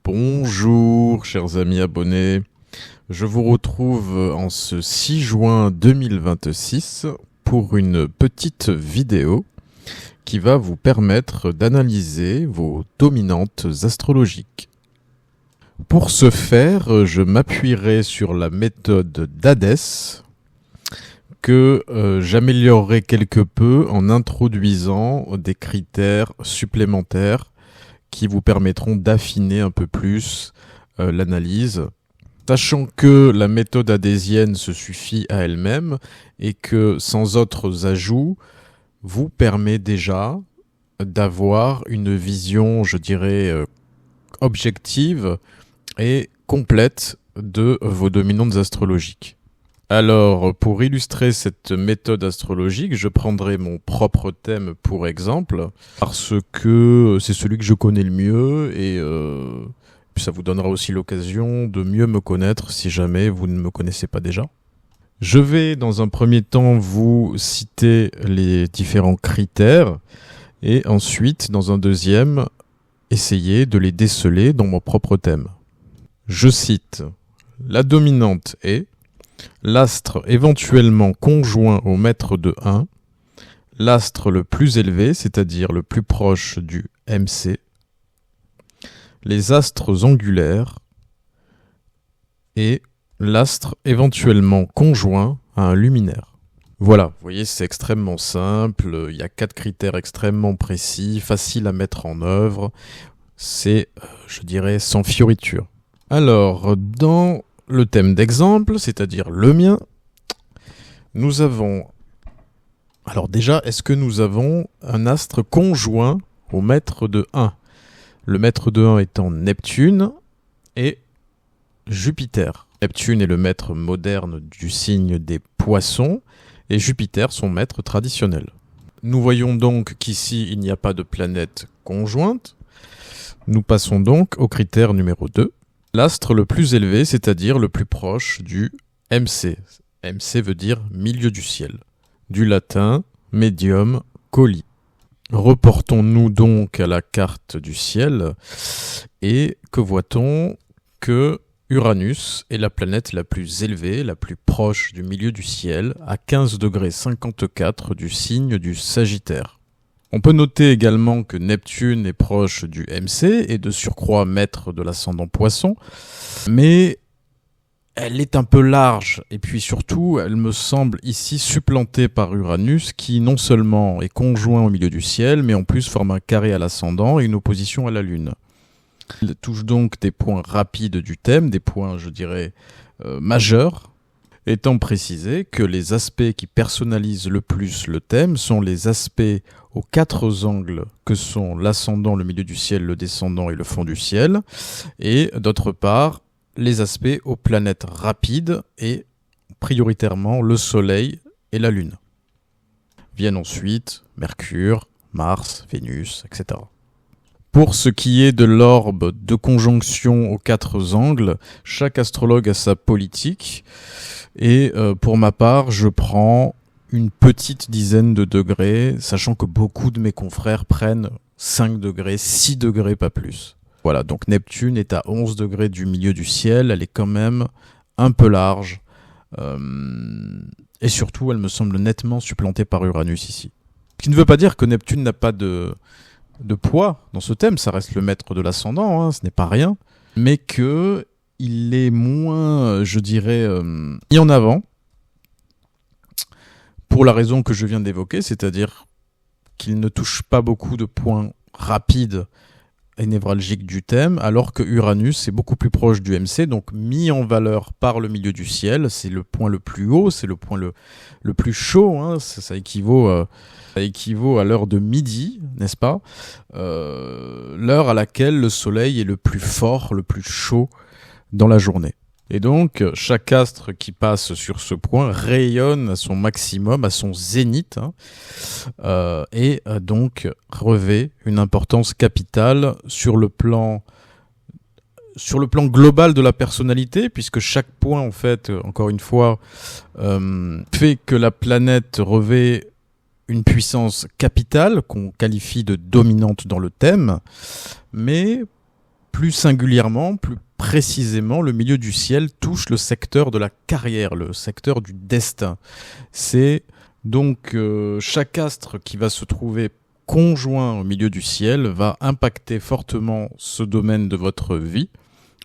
Bonjour chers amis abonnés, je vous retrouve en ce 6 juin 2026 pour une petite vidéo qui va vous permettre d'analyser vos dominantes astrologiques. Pour ce faire, je m'appuierai sur la méthode d'Hadès que j'améliorerai quelque peu en introduisant des critères supplémentaires qui vous permettront d'affiner un peu plus l'analyse, sachant que la méthode hadésienne se suffit à elle-même et que sans autres ajouts, vous permet déjà d'avoir une vision, je dirais, objective et complète de vos dominantes astrologiques. Alors, pour illustrer cette méthode astrologique, je prendrai mon propre thème pour exemple, parce que c'est celui que je connais le mieux et puis ça vous donnera aussi l'occasion de mieux me connaître si jamais vous ne me connaissez pas déjà. Je vais dans un premier temps vous citer les différents critères et ensuite, dans un deuxième, essayer de les déceler dans mon propre thème. Je cite: la dominante est l'astre éventuellement conjoint au maître de 1, l'astre le plus élevé, c'est-à-dire le plus proche du MC, les astres angulaires et l'astre éventuellement conjoint à un luminaire. Voilà, vous voyez, c'est extrêmement simple, il y a 4 critères extrêmement précis, faciles à mettre en œuvre, c'est, je dirais, sans fioriture. Alors, dans le thème d'exemple, c'est-à-dire le mien, nous avons... Alors déjà, est-ce que nous avons un astre conjoint au maître de 1 ? Le maître de 1 étant Neptune et Jupiter. Neptune est le maître moderne du signe des Poissons et Jupiter son maître traditionnel. Nous voyons donc qu'ici il n'y a pas de planète conjointe. Nous passons donc au critère numéro 2. L'astre le plus élevé, c'est-à-dire le plus proche du MC. MC veut dire milieu du ciel. Du latin medium coli. Reportons-nous donc à la carte du ciel et que voit-on ? Que Uranus est la planète la plus élevée, la plus proche du milieu du ciel, à 15 degrés 54 du signe du Sagittaire. On peut noter également que Neptune est proche du MC et de surcroît maître de l'ascendant Poisson, mais elle est un peu large et puis surtout elle me semble ici supplantée par Uranus qui non seulement est conjoint au milieu du ciel mais en plus forme un carré à l'ascendant et une opposition à la Lune. Il touche donc des points rapides du thème, des points, je dirais, majeurs, étant précisé que les aspects qui personnalisent le plus le thème sont les aspects aux 4 angles que sont l'ascendant, le milieu du ciel, le descendant et le fond du ciel, et d'autre part, les aspects aux planètes rapides et prioritairement le Soleil et la Lune. Viennent ensuite Mercure, Mars, Vénus, etc. Pour ce qui est de l'orbe de conjonction aux 4 angles, chaque astrologue a sa politique et pour ma part, je prends une petite dizaine de degrés, sachant que beaucoup de mes confrères prennent 5 degrés, 6 degrés, pas plus. Voilà, donc Neptune est à 11 degrés du milieu du ciel, elle est quand même un peu large et surtout, elle me semble nettement supplantée par Uranus ici. Ce qui ne veut pas dire que Neptune n'a pas de poids dans ce thème, ça reste le maître de l'ascendant, hein, ce n'est pas rien, mais que il est moins, je dirais, mis en avant pour la raison que je viens d'évoquer, c'est-à-dire qu'il ne touche pas beaucoup de points rapides et névralgiques du thème, alors que Uranus est beaucoup plus proche du MC, donc mis en valeur par le milieu du ciel, c'est le point le plus haut, c'est le point le plus chaud, hein, ça équivaut à l'heure de midi, n'est-ce pas ? L'heure à laquelle le soleil est le plus fort, le plus chaud dans la journée. Et donc, chaque astre qui passe sur ce point rayonne à son maximum, à son zénith, hein, et donc revêt une importance capitale sur le plan global de la personnalité, puisque chaque point, en fait, encore une fois, fait que la planète revêt une puissance capitale qu'on qualifie de dominante dans le thème, mais Plus singulièrement, plus précisément, le milieu du ciel touche le secteur de la carrière, le secteur du destin. C'est donc chaque astre qui va se trouver conjoint au milieu du ciel va impacter fortement ce domaine de votre vie,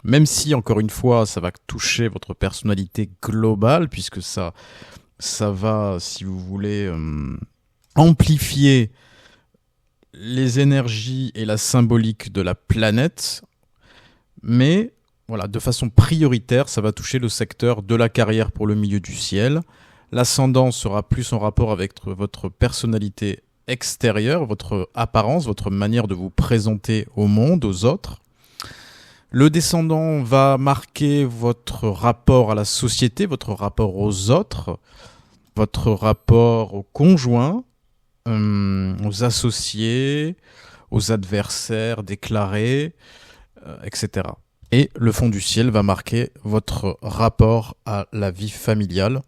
même si, encore une fois, ça va toucher votre personnalité globale, puisque ça va, si vous voulez, amplifier les énergies et la symbolique de la planète, mais voilà, de façon prioritaire, ça va toucher le secteur de la carrière pour le milieu du ciel. L'ascendant sera plus en rapport avec votre personnalité extérieure, votre apparence, votre manière de vous présenter au monde, aux autres. Le descendant va marquer votre rapport à la société, votre rapport aux autres, votre rapport aux conjoints, aux associés, aux adversaires déclarés, etc. Et le fond du ciel va marquer votre rapport à la vie familiale,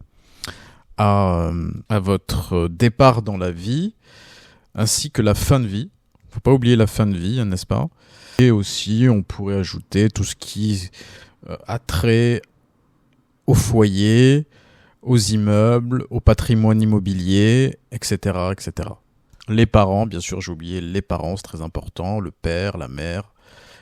à votre départ dans la vie, ainsi que la fin de vie. Faut pas oublier la fin de vie, hein, n'est-ce pas? Et aussi, on pourrait ajouter tout ce qui a trait au foyer, aux immeubles, au patrimoine immobilier, etc., etc. Les parents, bien sûr, j'ai oublié les parents, c'est très important, le père, la mère.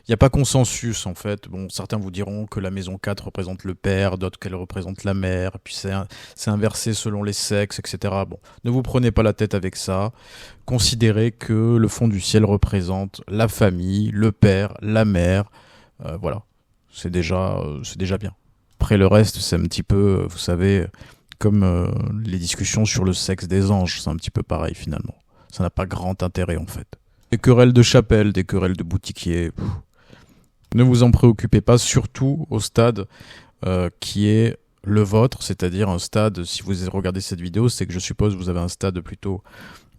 Il n'y a pas consensus, en fait. Bon, certains vous diront que la maison 4 représente le père, d'autres qu'elle représente la mère, puis c'est inversé selon les sexes, etc. Bon, ne vous prenez pas la tête avec ça. Considérez que le fond du ciel représente la famille, le père, la mère. Voilà, c'est déjà bien. Après, le reste, c'est un petit peu, vous savez, comme les discussions sur le sexe des anges. C'est un petit peu pareil, finalement. Ça n'a pas grand intérêt, en fait. Des querelles de chapelle, des querelles de boutiquier... Ne vous en préoccupez pas, surtout au stade qui est le vôtre, c'est-à-dire un stade, si vous regardez cette vidéo, c'est que je suppose que vous avez un stade plutôt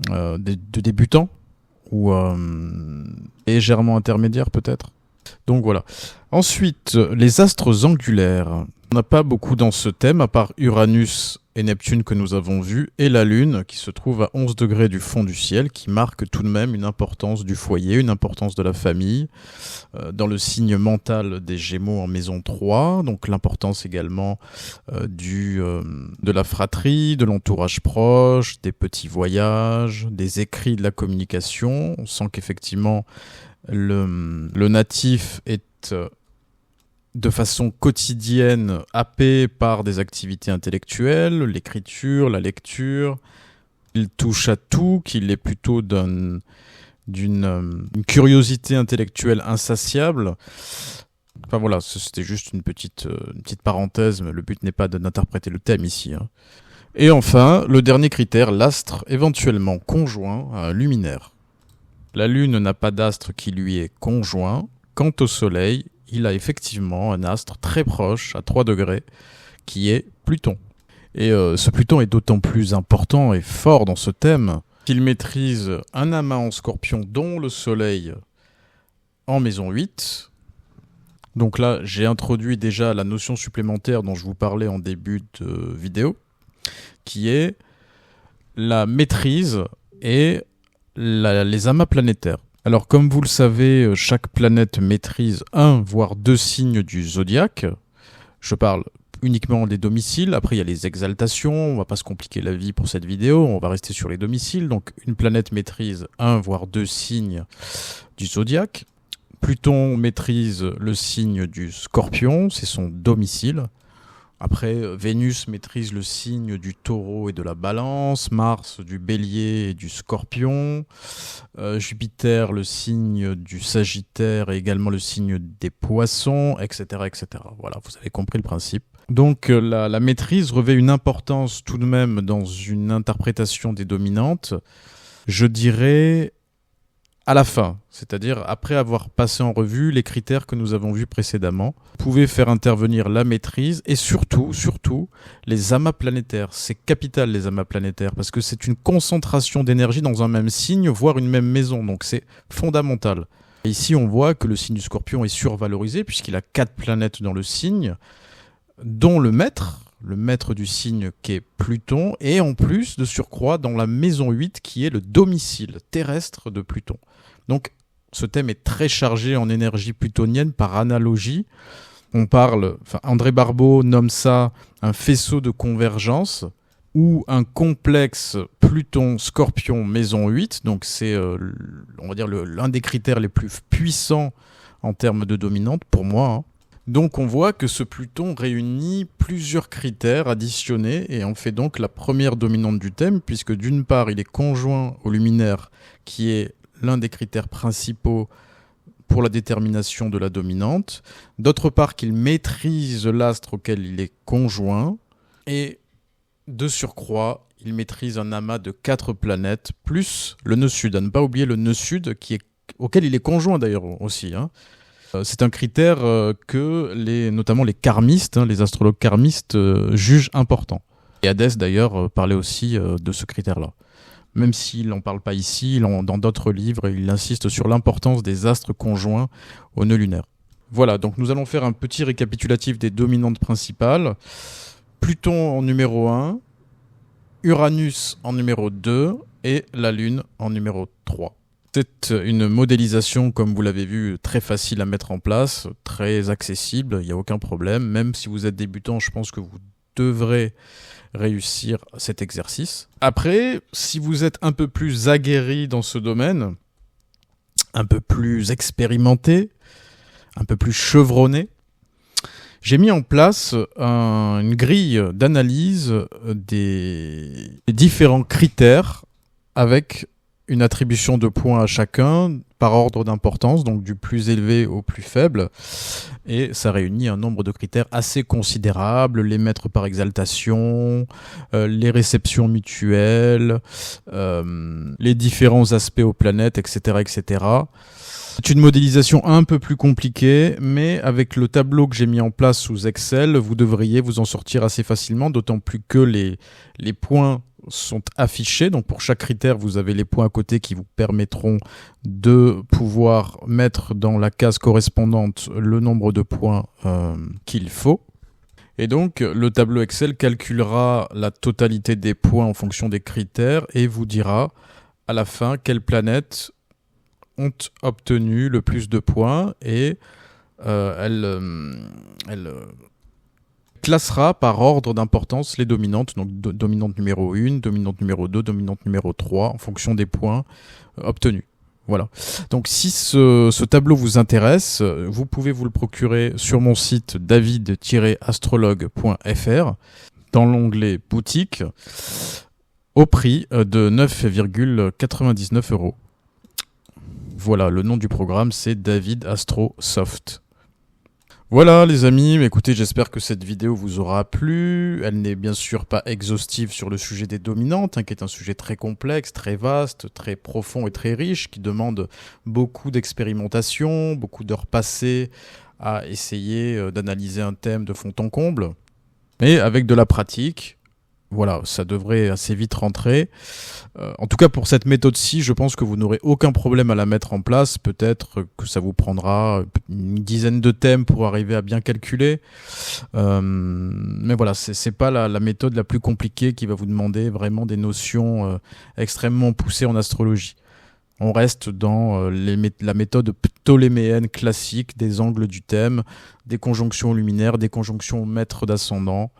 de débutant ou légèrement intermédiaire peut-être. Donc voilà. Ensuite, les astres angulaires. On n'a pas beaucoup dans ce thème, à part Uranus et Neptune que nous avons vus, et la Lune qui se trouve à 11 degrés du fond du ciel, qui marque tout de même une importance du foyer, une importance de la famille, dans le signe mental des Gémeaux en maison 3, donc l'importance également de la fratrie, de l'entourage proche, des petits voyages, des écrits, de la communication. On sent qu'effectivement le natif est de façon quotidienne happé par des activités intellectuelles, l'écriture, la lecture. Il touche à tout, qu'il est plutôt d'une curiosité intellectuelle insatiable. Enfin voilà, c'était juste une petite parenthèse, mais le but n'est pas d'interpréter le thème ici. Hein. Et enfin, le dernier critère, l'astre éventuellement conjoint à un luminaire. La Lune n'a pas d'astre qui lui est conjoint. Quant au Soleil, il a effectivement un astre très proche, à 3 degrés, qui est Pluton. Et ce Pluton est d'autant plus important et fort dans ce thème qu'il maîtrise un amas en Scorpion, dont le Soleil en maison 8. Donc là, j'ai introduit déjà la notion supplémentaire dont je vous parlais en début de vidéo, qui est la maîtrise et les amas planétaires. Alors, comme vous le savez, chaque planète maîtrise un, voire deux signes du zodiaque. Je parle uniquement des domiciles. Après, il y a les exaltations. On va pas se compliquer la vie pour cette vidéo. On va rester sur les domiciles. Donc, une planète maîtrise un, voire deux signes du zodiaque. Pluton maîtrise le signe du Scorpion. C'est son domicile. Après, Vénus maîtrise le signe du Taureau et de la Balance, Mars du Bélier et du Scorpion, Jupiter le signe du Sagittaire et également le signe des Poissons, etc., etc. Voilà, vous avez compris le principe. Donc la maîtrise revêt une importance tout de même dans une interprétation des dominantes, je dirais à la fin, c'est-à-dire après avoir passé en revue les critères que nous avons vus précédemment. Vous pouvez faire intervenir la maîtrise et surtout, les amas planétaires. C'est capital les amas planétaires parce que c'est une concentration d'énergie dans un même signe, voire une même maison, donc c'est fondamental. Et ici, on voit que le signe du Scorpion est survalorisé puisqu'il a 4 planètes dans le signe, dont le maître du signe qui est Pluton, et en plus de surcroît dans la maison 8 qui est le domicile terrestre de Pluton. Donc Ce thème est très chargé en énergie plutonienne par analogie. André Barbeau nomme ça un faisceau de convergence ou un complexe Pluton-Scorpion maison 8. Donc c'est, on va dire, l'un des critères les plus puissants en termes de dominante pour moi, hein. Donc on voit que ce Pluton réunit plusieurs critères additionnés et en fait donc la première dominante du thème, puisque d'une part il est conjoint au luminaire qui est l'un des critères principaux pour la détermination de la dominante, d'autre part qu'il maîtrise l'astre auquel il est conjoint, et de surcroît, il maîtrise un amas de 4 planètes, plus le nœud sud. À ne pas oublier le nœud sud, auquel il est conjoint d'ailleurs aussi, hein. C'est un critère que notamment les karmistes, hein, les astrologues karmistes, jugent important. Et Hadès d'ailleurs parlait aussi de ce critère-là. Même s'il n'en parle pas ici, dans d'autres livres, il insiste sur l'importance des astres conjoints au nœud lunaire. Voilà, donc nous allons faire un petit récapitulatif des dominantes principales. Pluton en numéro 1, Uranus en numéro 2 et la Lune en numéro 3. C'est une modélisation, comme vous l'avez vu, très facile à mettre en place, très accessible, il n'y a aucun problème. Même si vous êtes débutant, je pense que vous devrez réussir cet exercice. Après, si vous êtes un peu plus aguerri dans ce domaine, un peu plus expérimenté, un peu plus chevronné, j'ai mis en place une grille d'analyse des différents critères avec une attribution de points à chacun par ordre d'importance, donc du plus élevé au plus faible. Et ça réunit un nombre de critères assez considérable, les mètres par exaltation, les réceptions mutuelles, les différents aspects aux planètes, etc., etc. C'est une modélisation un peu plus compliquée, mais avec le tableau que j'ai mis en place sous Excel, vous devriez vous en sortir assez facilement, d'autant plus que les points sont affichés. Donc pour chaque critère, vous avez les points à côté qui vous permettront de pouvoir mettre dans la case correspondante le nombre de points qu'il faut. Et donc le tableau Excel calculera la totalité des points en fonction des critères et vous dira à la fin quelles planètes ont obtenu le plus de points et elle classera par ordre d'importance les dominantes, donc dominante numéro 1, dominante numéro 2, dominante numéro 3, en fonction des points obtenus. Voilà. Donc si ce tableau vous intéresse, vous pouvez vous le procurer sur mon site david-astrologue.fr dans l'onglet boutique au prix de 9,99 €. Voilà, le nom du programme c'est David Astro Soft. Voilà les amis, écoutez, j'espère que cette vidéo vous aura plu. Elle n'est bien sûr pas exhaustive sur le sujet des dominantes, hein, qui est un sujet très complexe, très vaste, très profond et très riche, qui demande beaucoup d'expérimentation, beaucoup d'heures passées à essayer d'analyser un thème de fond en comble. Mais avec de la pratique, voilà, ça devrait assez vite rentrer. En tout cas, pour cette méthode-ci, je pense que vous n'aurez aucun problème à la mettre en place. Peut-être que ça vous prendra une dizaine de thèmes pour arriver à bien calculer. Mais voilà, c'est pas la méthode la plus compliquée qui va vous demander vraiment des notions extrêmement poussées en astrologie. On reste dans la méthode ptoléméenne classique des angles du thème, des conjonctions luminaires, des conjonctions maîtres d'ascendant.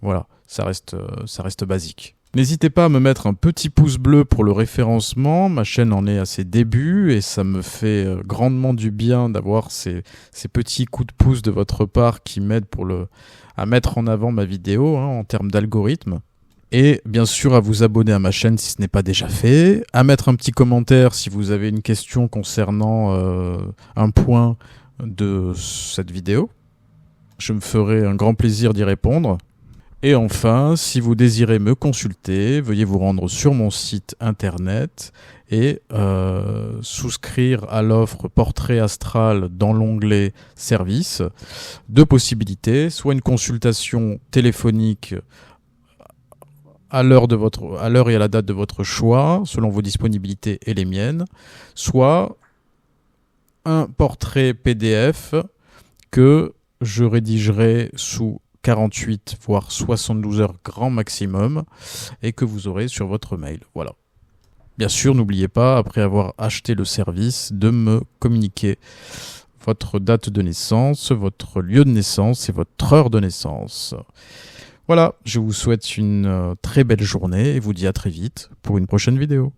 Voilà, ça reste basique. N'hésitez pas à me mettre un petit pouce bleu pour le référencement. Ma chaîne en est à ses débuts et ça me fait grandement du bien d'avoir ces petits coups de pouce de votre part qui m'aident à mettre en avant ma vidéo, hein, en termes d'algorithme. Et bien sûr à vous abonner à ma chaîne si ce n'est pas déjà fait, à mettre un petit commentaire si vous avez une question concernant un point de cette vidéo. Je me ferai un grand plaisir d'y répondre. Et enfin, si vous désirez me consulter, veuillez vous rendre sur mon site internet et souscrire à l'offre Portrait Astral dans l'onglet Services. Deux possibilités, soit une consultation téléphonique à l'heure et à la date de votre choix, selon vos disponibilités et les miennes, soit un portrait PDF que je rédigerai sous 48 voire 72 heures grand maximum et que vous aurez sur votre mail. Voilà. Bien sûr, n'oubliez pas, après avoir acheté le service, de me communiquer votre date de naissance, votre lieu de naissance et votre heure de naissance. Voilà, je vous souhaite une très belle journée et vous dis à très vite pour une prochaine vidéo.